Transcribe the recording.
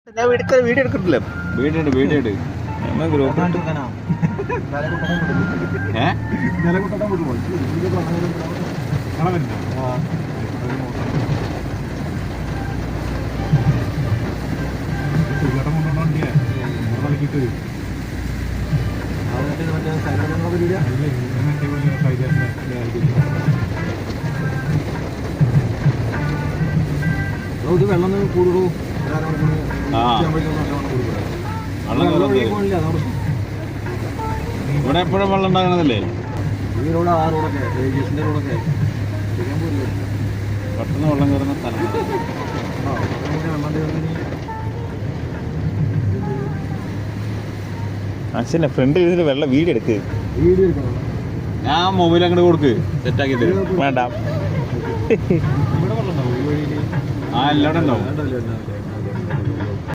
Video എടുക്കത്തില്ല. Video group ഇത് വെള്ളം കൂടുള്ളൂ. ഇവിടെ എപ്പോഴും വെള്ളം ഉണ്ടാകണതല്ലേ? ഈ റോഡ് ആ റോഡൊക്കെ റേഡിയേഷൻ്റെ റോഡൊക്കെ പെട്ടെന്ന് വെള്ളം കയറുന്ന സ്ഥലം. അച്ഛനെ ഫ്രണ്ട് ഇതിൽ വെള്ളം വീഡിയോ എടുക്ക്. ഞാൻ മൊബൈൽ അങ്ങോട്ട് കൊടുക്ക്, സെറ്റാക്കിട്ട്. വേണ്ട, ആ എല്ലാവരും ഉണ്ടാവും.